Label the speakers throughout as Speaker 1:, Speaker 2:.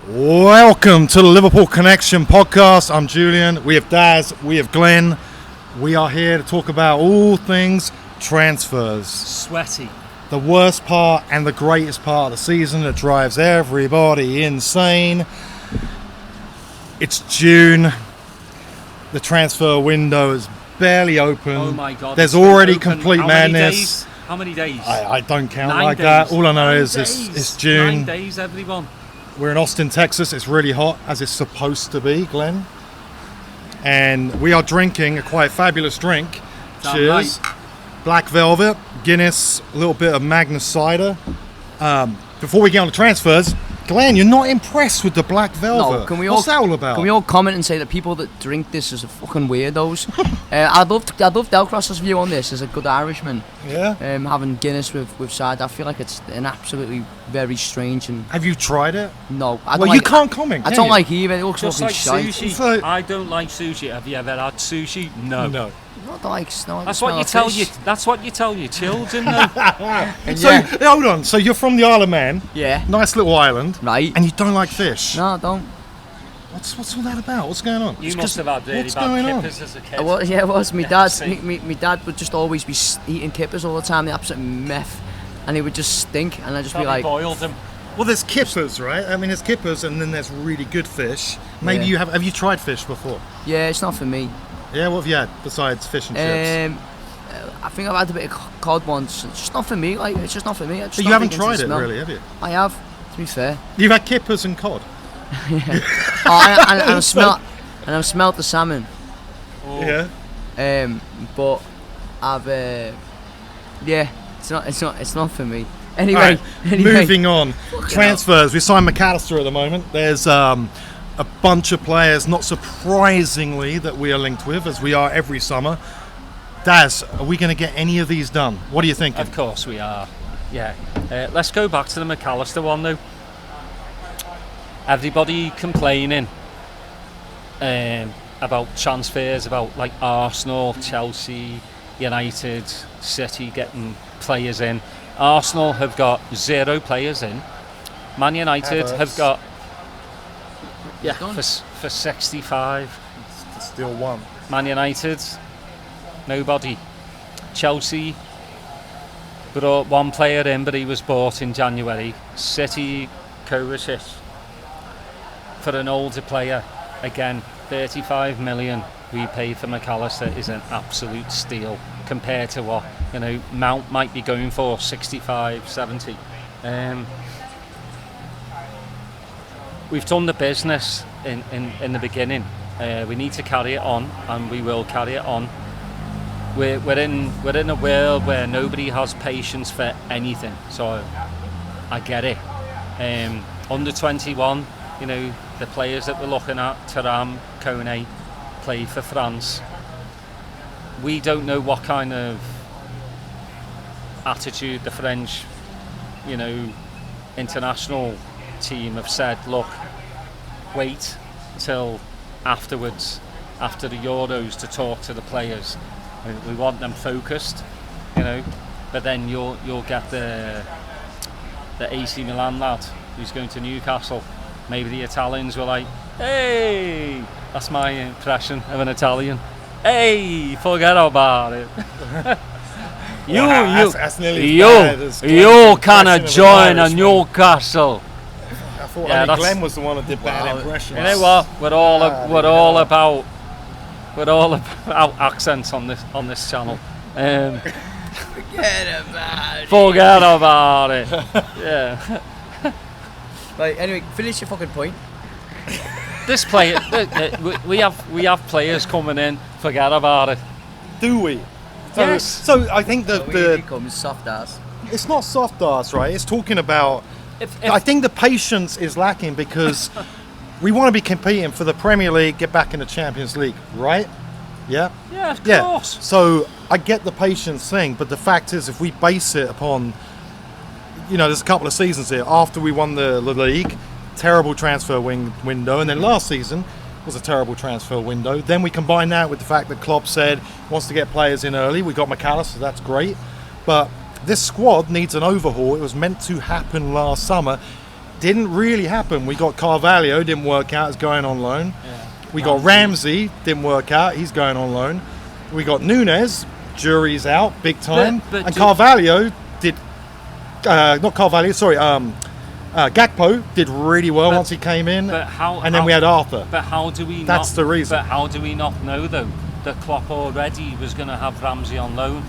Speaker 1: Welcome to the Liverpool Connection podcast. I'm Julian. We have Daz. We have Glenn. We are here to talk about all things transfers.
Speaker 2: Sweaty.
Speaker 1: The worst part and the greatest part of the season that drives everybody insane. It's June. The transfer window is barely open.
Speaker 2: Oh my God.
Speaker 1: There's already complete madness.
Speaker 2: How many days?
Speaker 1: I don't count
Speaker 2: 9
Speaker 1: like
Speaker 2: days.
Speaker 1: that. All I know is
Speaker 2: days.
Speaker 1: it's June.
Speaker 2: 9 days, everyone.
Speaker 1: We're in Austin, Texas. It's really hot, as it's supposed to be, Glenn. And we are drinking a quite fabulous drink.
Speaker 2: Damn
Speaker 1: Cheers.
Speaker 2: right.
Speaker 1: Black Velvet, Guinness, a little bit of Magnus cider. Before we get on the transfers, Glenn, you're not impressed with the Black Velvet.
Speaker 3: No, can we
Speaker 1: What's
Speaker 3: all,
Speaker 1: that all about?
Speaker 3: Can we all comment and say that people that drink this are fucking weirdos? I'd love Delcross's view on this as a good Irishman.
Speaker 1: Yeah?
Speaker 3: Having Guinness with cider, I feel like it's an absolutely very strange and
Speaker 1: Have you tried it?
Speaker 3: no. I
Speaker 1: Well,
Speaker 3: don't
Speaker 1: you
Speaker 3: like,
Speaker 1: can't comment,
Speaker 3: I
Speaker 1: can
Speaker 3: don't
Speaker 1: you?
Speaker 3: like either. It looks
Speaker 2: Just
Speaker 3: fucking
Speaker 2: like
Speaker 3: shite.
Speaker 2: sushi.
Speaker 1: So-
Speaker 2: I don't like sushi. Have you ever had sushi? No.
Speaker 1: No.
Speaker 3: I don't like. No,
Speaker 2: That's what you tell you. That's what you tell your children. Though.
Speaker 3: And
Speaker 1: So,
Speaker 3: yeah,
Speaker 1: hold on. So you're from the Isle of Man,
Speaker 3: yeah,
Speaker 1: nice little island,
Speaker 3: right.
Speaker 1: and you don't like fish.
Speaker 3: No, I don't.
Speaker 1: What's all that about? What's going on?
Speaker 2: You must have had really
Speaker 1: What's going
Speaker 2: bad
Speaker 1: on?
Speaker 2: kippers as a kid.
Speaker 3: It was. My
Speaker 2: Yeah,
Speaker 3: dad.
Speaker 2: see.
Speaker 3: My dad would just always be eating kippers all the time. The absolute meth, and he would just stink. And I'd just be
Speaker 2: Probably
Speaker 3: like,
Speaker 2: boiled them.
Speaker 1: Well, there's kippers, right? I mean, there's kippers, and then there's really good fish. Maybe
Speaker 3: Yeah.
Speaker 1: you have you tried fish before?
Speaker 3: yeah, it's not for me.
Speaker 1: Yeah, what have you had besides fish and chips?
Speaker 3: I think I've had a bit of cod once. It's just not for me. Like, it's just not for me.
Speaker 1: But you haven't tried it, really, have you?
Speaker 3: I have. To be fair.
Speaker 1: You've had kippers and cod.
Speaker 3: And I've smelt the salmon.
Speaker 2: Oh.
Speaker 1: Yeah.
Speaker 3: But I've yeah. It's not for me. Anyway.
Speaker 1: All right,
Speaker 3: anyway.
Speaker 1: moving on. Transfers. We signed McAllister at the moment. There's a bunch of players, not surprisingly, that we are linked with, as we are every summer. Daz, are we going to get any of these done? What are you thinking?
Speaker 2: Of course we are. Yeah. Let's go back to the McAllister one though. Everybody complaining about transfers, about like Arsenal, Chelsea, United, City getting players in. Arsenal have got 0 players in. Man United
Speaker 1: Havertz.
Speaker 2: have got
Speaker 3: Yeah.
Speaker 2: for 65.
Speaker 1: Still one.
Speaker 2: Man United, nobody. Chelsea brought 1 player in, but he was bought in January. City, Kovacic. For an older player, again, 35 million we paid for McAllister is an absolute steal compared to what, Mount might be going for, 65, 70. We've done the business in the beginning. We need to carry it on, and we will carry it on. We're in a world where nobody has patience for anything, so I get it. Under 21, the players that we're looking at, Thuram, Kone, play for France. We don't know what kind of attitude the French, international team have said, look, wait till afterwards, after the Euros, to talk to the players. We want them focused, but then you'll get the AC Milan lad who's going to Newcastle. Maybe the Italians were like, hey, that's my impression of an Italian. Hey, forget about it.
Speaker 1: That's nearly as bad as Glenn's
Speaker 2: you
Speaker 1: impression
Speaker 2: cannot
Speaker 1: of an
Speaker 2: join a
Speaker 1: Irishman.
Speaker 2: Newcastle.
Speaker 1: I thought
Speaker 2: Yeah,
Speaker 1: only
Speaker 2: that's-
Speaker 1: Glenn was the one that did bad impressions.
Speaker 2: You know what? We're all about accents on this channel.
Speaker 3: Forget about it.
Speaker 2: Forget about it. Yeah.
Speaker 3: Right. Anyway, finish your fucking point.
Speaker 2: This player, we have players coming in. Forget about it.
Speaker 1: Do we?
Speaker 2: Yes.
Speaker 1: So I think that
Speaker 3: Here he comes, soft ass.
Speaker 1: it's not soft ass, right? It's talking about.
Speaker 2: If
Speaker 1: I think the patience is lacking because we want to be competing for the Premier League, get back in the Champions League, right? Yeah.
Speaker 2: yeah, of
Speaker 1: Yeah.
Speaker 2: course.
Speaker 1: So I get the patience thing, but the fact is, if we base it upon, there's a couple of seasons here after we won the league, terrible transfer window, and then last season was a terrible transfer window. Then we combine that with the fact that Klopp said wants to get players in early. We got McAllister, that's great, but this squad needs an overhaul. It was meant to happen last summer. didn't really happen. We got Carvalho, didn't work out, is going on loan.
Speaker 2: Yeah.
Speaker 1: We got Ramsey, didn't work out, he's going on loan. We got Nunes, jury's out, big time. And Carvalho did, not Carvalho, sorry, Gakpo did really well once he came in. And then we had Arthur.
Speaker 2: But how do we
Speaker 1: That's the reason.
Speaker 2: But how do we not know, though, that Klopp already was going to have Ramsey on loan?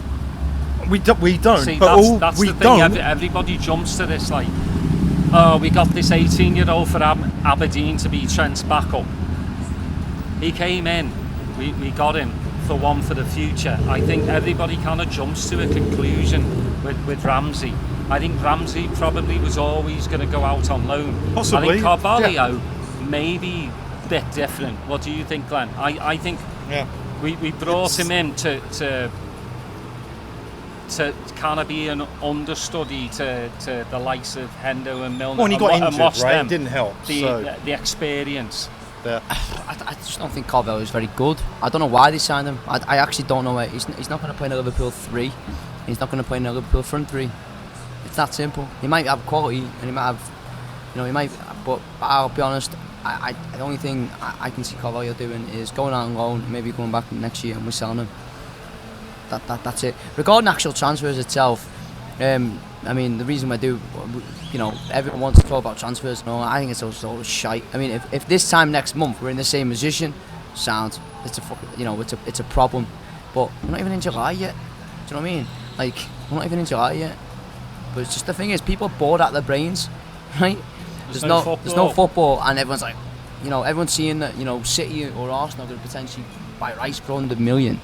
Speaker 1: We don't.
Speaker 2: See,
Speaker 1: but
Speaker 2: that's
Speaker 1: we
Speaker 2: the thing.
Speaker 1: don't.
Speaker 2: Everybody jumps to this like, oh, we got this 18-year-old for Aberdeen to be Trent's backup. He came in, we got him for one for the future. I think everybody kind of jumps to a conclusion with Ramsey. I think Ramsey probably was always going to go out on loan.
Speaker 1: Possibly.
Speaker 2: I think Carvalho maybe a bit different. What do you think, Glenn? I think we brought him in to kind of be an understudy to the likes of Hendo and Milner.
Speaker 1: Well, and he got injured, right?
Speaker 2: Them,
Speaker 1: it didn't help.
Speaker 2: The experience.
Speaker 1: Yeah.
Speaker 3: I just don't think Carvalho is very good. I don't know why they signed him. I actually don't know why. He's not going to play in a Liverpool 3. He's not going to play in a Liverpool front 3. It's that simple. He might have quality and he might have, he might. But I'll be honest. The only thing I can see Carvalho doing is going out on loan, maybe going back next year and we're selling him. That's it. Regarding actual transfers itself, I mean, the reason I do, everyone wants to talk about transfers and all. I think it's all shite. I mean, if this time next month we're in the same position, sound, it's a fucking, it's a problem. But we're not even in July yet. Do you know what I mean? Like, we're not even in July yet. But it's just the thing is, people are bored out of their brains, right? There's no football, and everyone's like, everyone's seeing that, City or Arsenal could potentially buy Rice for 100 million.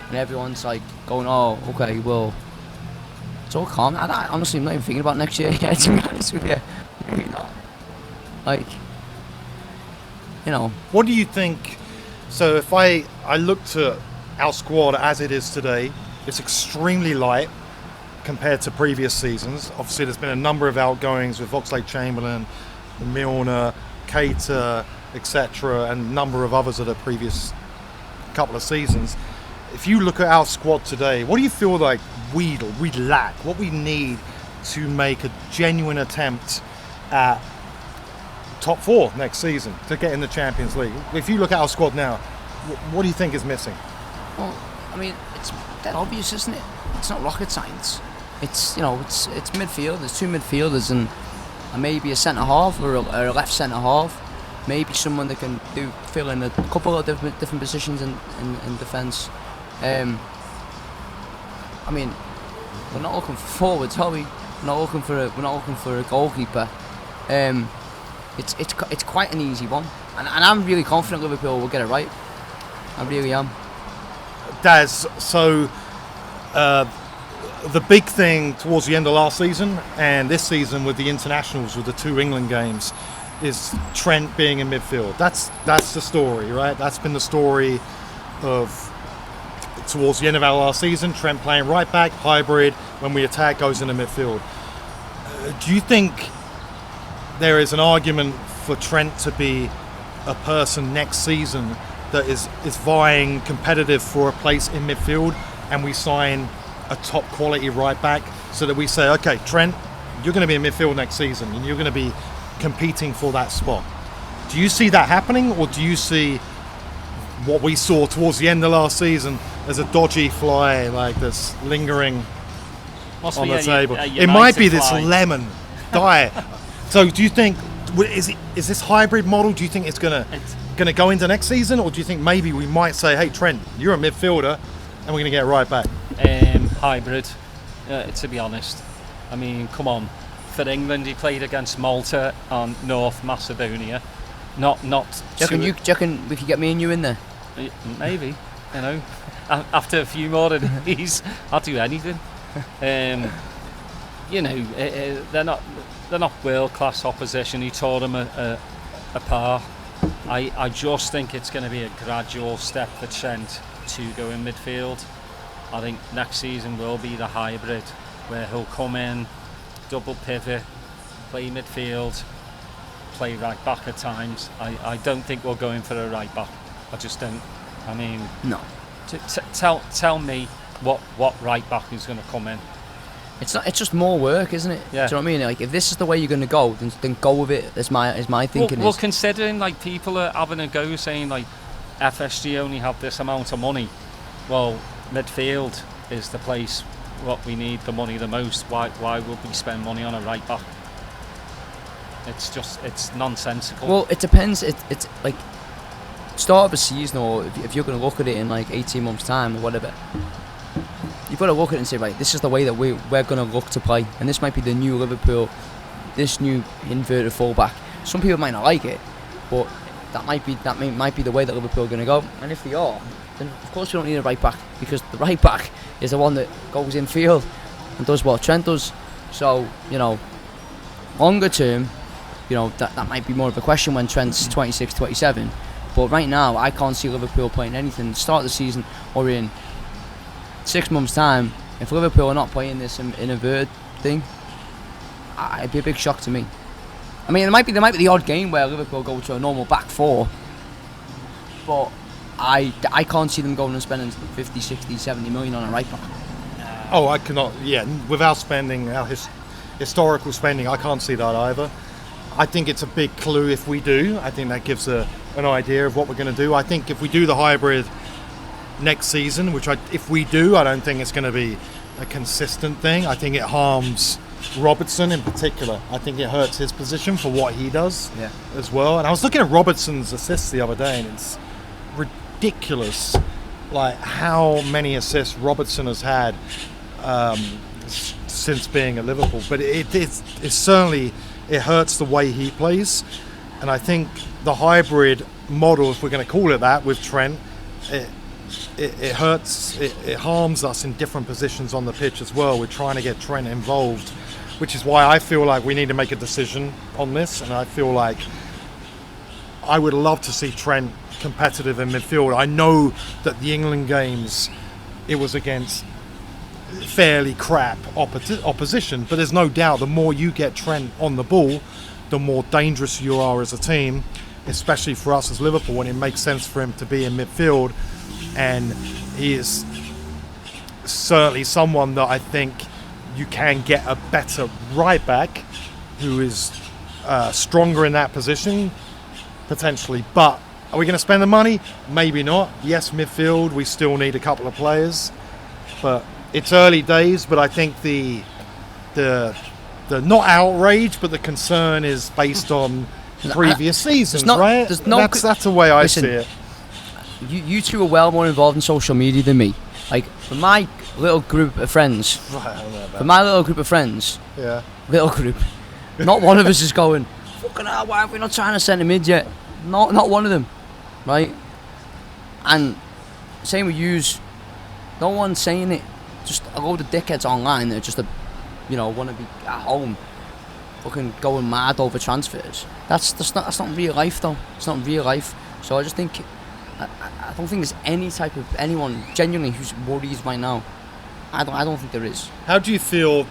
Speaker 3: And everyone's like going, oh, okay, well, it's all calm. Honestly, I'm not even thinking about next year yet, to be honest with you. Really not. Like,
Speaker 1: What do you think? So if I looked at our squad as it is today, it's extremely light compared to previous seasons. Obviously, there's been a number of outgoings with Oxlade-Chamberlain, Milner, Keita, etc., and a number of others of the previous couple of seasons. If you look at our squad today, what do you feel like we lack? What we need to make a genuine attempt at top 4 next season to get in the Champions League? If you look at our squad now, what do you think is missing?
Speaker 3: Well, I mean, it's that obvious, isn't it? It's not rocket science. It's it's midfield. There's 2 midfielders and maybe a centre half or a left centre half. Maybe someone that can fill in a couple of different positions in defence. I mean, we're not looking for forwards, are we? We're not looking for a goalkeeper. It's quite an easy one, and I'm really confident Liverpool will get it right. I really am.
Speaker 1: Daz, so the big thing towards the end of last season and this season with the internationals, with the 2 England games, is Trent being in midfield. That's the story, right? That's been the story of towards the end of our last season. Trent playing right back, hybrid. When we attack, goes into midfield. Do you think there is an argument for Trent to be a person next season that is vying competitive for a place in midfield, and we sign a top quality right back so that we say, okay, Trent, you're going to be in midfield next season and you're going to be competing for that spot? Do you see that happening, or do you see what we saw towards the end of last season as a dodgy fly like this lingering on the table? It might be this lemon diet. So do you think, is this hybrid model, do you think it's going to go into next season, or do you think maybe we might say, hey Trent, you're a midfielder and we're going to get right back?
Speaker 2: Hybrid, to be honest. I mean, come on. For England, he played against Malta and North Macedonia. Not.
Speaker 3: Do you reckon we could get me and you in there?
Speaker 2: Maybe. After a few more of these, I'll do anything. They're not world class opposition. He tore them apart. I just think it's going to be a gradual step for Trent to go in midfield. I think next season will be the hybrid, where he'll come in, double pivot, play midfield, play right back at times. I don't think we're going for a right back. I just don't. I mean,
Speaker 3: no.
Speaker 2: Tell me what right back is going to come in.
Speaker 3: It's not. It's just more work, isn't it?
Speaker 2: Yeah.
Speaker 3: Do you know what I mean? Like, if this is the way you're going to go, then go with it. Is my thinking.
Speaker 2: Well, considering like people are having a go saying like FSG only have this amount of money, well, midfield is the place what we need the money the most. Why would we spend money on a right back? It's nonsensical.
Speaker 3: Well, it depends. It's like start of a season, or if you're going to look at it in like 18 months' time or whatever. You've got to look at it and say, right, this is the way that we're going to look to play, and this might be the new Liverpool, this new inverted fullback. Some people might not like it, but that might be the way that Liverpool are going to go. And if they are, then of course we don't need a right back, because the right back is the one that goes in field and does what Trent does. So longer term, that might be more of a question when Trent's 26, 27. But right now, I can't see Liverpool playing anything. Start of the season or in 6 months' time, if Liverpool are not playing this in a vert thing, it'd be a big shock to me. I mean, there might be the odd game where Liverpool go to a normal back four, but I can't see them going and spending 50, 60, 70 million on a right back.
Speaker 1: Oh, I cannot. Yeah, without spending our historical spending, I can't see that either. I think it's a big clue if we do. I think that gives an idea of what we're going to do. I think if we do the hybrid next season, if we do, I don't think it's going to be a consistent thing. I think it harms Robertson in particular. I think it hurts his position for what he does as well. And I was looking at Robertson's assists the other day, and it's ridiculous, like how many assists Robertson has had since being at Liverpool. But it's certainly, it hurts the way he plays. And I think the hybrid model, if we're going to call it that, with Trent, it hurts, it harms us in different positions on the pitch as well. We're trying to get Trent involved, which is why I feel like we need to make a decision on this. And I feel like I would love to see Trent competitive in midfield. I know that the England games, it was against fairly crap opposition, but there's no doubt the more you get Trent on the ball, the more dangerous you are as a team, especially for us as Liverpool, and it makes sense for him to be in midfield. And he is certainly someone that I think you can get a better right back who is stronger in that position, potentially. But are we going to spend the money? Maybe not. Yes, midfield, we still need a couple of players. But it's early days, but I think the not outrage, but the concern is based on previous seasons, right? That's the way I see it.
Speaker 3: You two are well more involved in social media than me. Like, for my little group of friends, not one of us is going, fucking hell, why have we not signed a centre mid yet? Not one of them, right? And same with yous. No one's saying it. Just a load of dickheads online that just want to be at home, fucking going mad over transfers. That's not real life though. It's not real life. So I just think. I don't think there's any type of anyone genuinely who's worried right now. I don't think there is.
Speaker 1: How do you feel?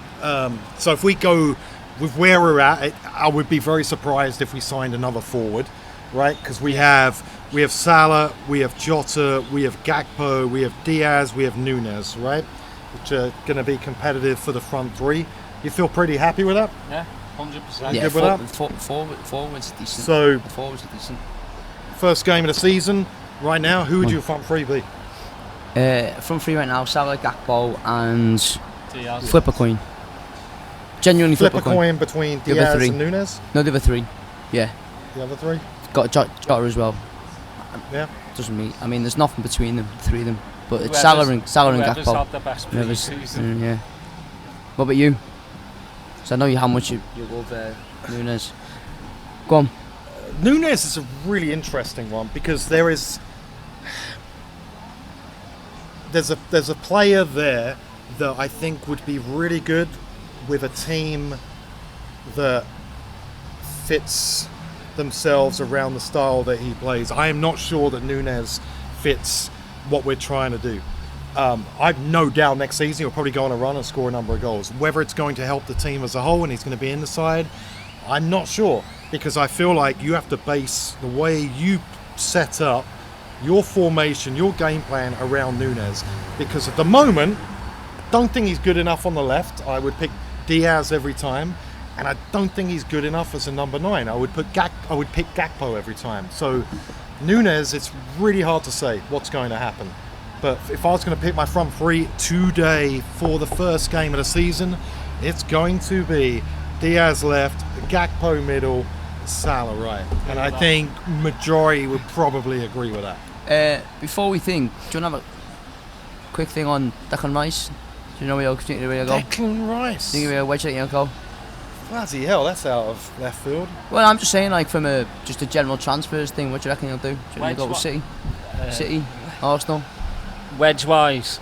Speaker 1: So if we go with where we're at, I would be very surprised if we signed another forward, right? Because we have Salah, we have Jota, we have Gakpo, we have Diaz, we have Núñez, right? Which are going to be competitive for the front three. You feel pretty happy with that?
Speaker 2: Yeah, 100%.
Speaker 3: Yeah,
Speaker 1: good with that?
Speaker 3: Forwards are decent.
Speaker 1: So
Speaker 3: forwards are decent.
Speaker 1: First game of the season. Right now, who would your front three be?
Speaker 3: Front three right now, Salah, Gakpo, and
Speaker 2: Diaz.
Speaker 3: flip a coin. Genuinely
Speaker 1: flip a coin between Diaz and Núñez?
Speaker 3: No, the other three. Yeah.
Speaker 1: The other three?
Speaker 3: Got Jota as well.
Speaker 1: Yeah.
Speaker 3: Doesn't mean. I mean, there's nothing between them, the three of them. But it's
Speaker 2: Whoever's
Speaker 3: Salah and Gakpo.
Speaker 2: had the best pre-season.
Speaker 3: Yeah. What about you? So I know how much you love Núñez. Go on.
Speaker 1: Núñez is a really interesting one because there's a player there that I think would be really good with a team that fits themselves around the style that he plays. I am not sure that Núñez fits what we're trying to do. I've no doubt next season he'll probably go on a run and score a number of goals. Whether it's going to help the team as a whole and he's going to be in the side, I'm not sure, because I feel like you have to base the way you set up your formation, your game plan around Núñez. Because at the moment, don't think he's good enough on the left. I would pick Diaz every time, and I don't think he's good enough as a number 9. I would pick Gakpo every time. So Núñez, it's really hard to say what's going to happen. But if I was going to pick my front three today for the first game of the season, it's going to be Diaz left, Gakpo middle, Salah right. And I think majority would probably agree with that.
Speaker 3: Before we think, do you want to have a quick thing on Declan Rice? Do you know where you'll go?
Speaker 1: Declan Rice.
Speaker 3: Do you know where you'll go?
Speaker 1: Bloody hell, that's out of left field.
Speaker 3: Well, I'm just saying, like, from just a general transfers thing, what do you reckon he'll do? Do you reckon he'll go with City? City? Arsenal?
Speaker 2: Wedge-wise,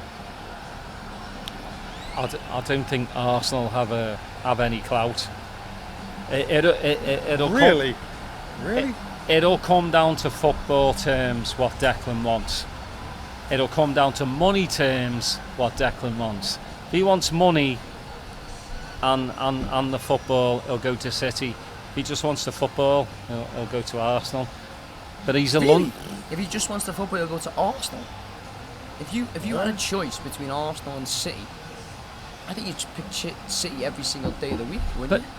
Speaker 2: I don't think Arsenal have any clout. It'll
Speaker 1: Really?
Speaker 2: It'll come down to football terms what Declan wants. It'll come down to money terms what Declan wants. If he wants money and the football, he'll go to City. If he just wants the football, he'll go to Arsenal. But he's a
Speaker 3: Really? If he just wants the football, he'll go to Arsenal. If you had a choice between Arsenal and City, I think you'd pick City every single day of the week, wouldn't you?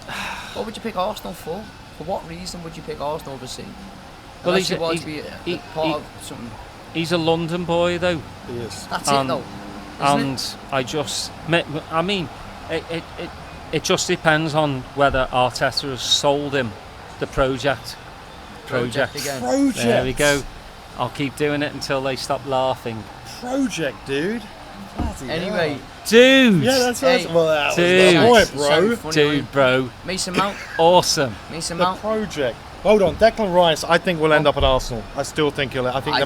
Speaker 3: What would you pick Arsenal for? For what reason would you pick Arsenal over City?
Speaker 2: Well,
Speaker 3: Unless you want to be part of something.
Speaker 2: He's a London boy, though.
Speaker 1: He is.
Speaker 3: That's it, though. Isn't it?
Speaker 2: I mean, it just depends on whether Arteta has sold him the project.
Speaker 3: Again.
Speaker 1: Project.
Speaker 2: There we go. I'll keep doing it until they stop laughing.
Speaker 1: Project, dude. Bloody
Speaker 3: Anyway,
Speaker 1: hell.
Speaker 2: Dude!
Speaker 1: Yeah, that's
Speaker 3: Hey.
Speaker 1: right. Well, that was
Speaker 2: Dude.
Speaker 1: the point,
Speaker 3: Sorry,
Speaker 1: bro.
Speaker 3: funny,
Speaker 2: Dude,
Speaker 3: mate.
Speaker 2: bro.
Speaker 3: Mason Mount.
Speaker 2: Awesome.
Speaker 3: Mason
Speaker 1: The
Speaker 3: Mount.
Speaker 1: project. Hold on, Declan Rice. I think will end up at Arsenal. I still think he'll. I think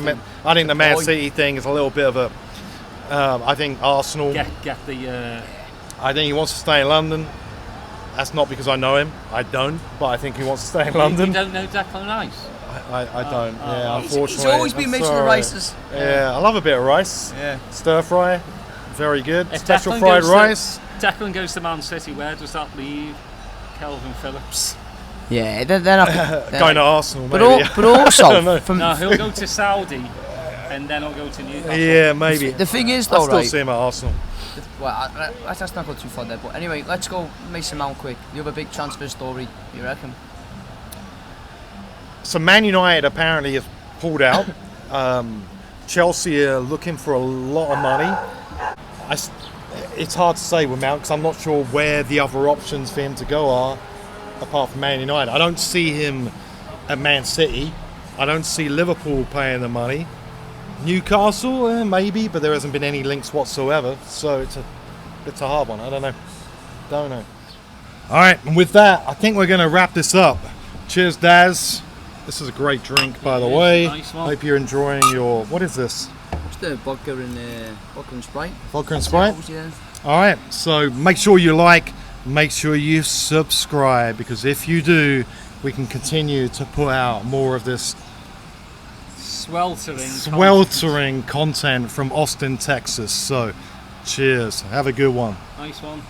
Speaker 1: the Man City thing is a little bit of a. I think Arsenal.
Speaker 2: Get the.
Speaker 1: I think he wants to stay in London. That's not because I know him. I don't. But I think he wants to stay in London.
Speaker 2: You don't know Declan Rice?
Speaker 1: I don't. Yeah,
Speaker 3: He's
Speaker 1: unfortunately.
Speaker 3: always been
Speaker 1: I'm
Speaker 3: mixed with
Speaker 1: sorry.
Speaker 3: rices.
Speaker 1: Yeah, I love a bit of rice.
Speaker 3: Yeah.
Speaker 1: Stir fry, very good.
Speaker 2: If
Speaker 1: Special
Speaker 2: Declan
Speaker 1: fried
Speaker 2: goes to-
Speaker 1: rice.
Speaker 2: Declan goes to Man City, where does that leave Kelvin Phillips?
Speaker 3: Yeah, they're not
Speaker 1: Going to Arsenal,
Speaker 3: but,
Speaker 1: maybe.
Speaker 3: but also, from
Speaker 2: No, he'll go to Saudi, and then he'll go to Newcastle.
Speaker 1: Yeah, maybe.
Speaker 3: the thing is,
Speaker 1: I
Speaker 3: though,
Speaker 1: still
Speaker 3: right?
Speaker 1: see him at Arsenal.
Speaker 3: Well, let's not go too far there. But anyway, let's go Mason Mount quick. You have a big transfer story, you reckon?
Speaker 1: So Man United apparently have pulled out. Chelsea are looking for a lot of money. It's hard to say with Mount because I'm not sure where the other options for him to go are apart from Man United. I don't see him at Man City. I don't see Liverpool paying the money. Newcastle, maybe, but there hasn't been any links whatsoever. So it's a hard one. I don't know. All right, and with that, I think we're going to wrap this up. Cheers, Daz. This is a great drink, by the way.
Speaker 2: Nice one.
Speaker 1: Hope you're enjoying your. What is this?
Speaker 3: Just the vodka and Sprite.
Speaker 1: Vodka and Sprite.
Speaker 3: Yeah.
Speaker 1: All right, so make sure you like, make sure you subscribe, because if you do, we can continue to put out more of this
Speaker 2: Sweltering
Speaker 1: content from Austin, Texas. So, cheers. Have a good one.
Speaker 2: Nice one.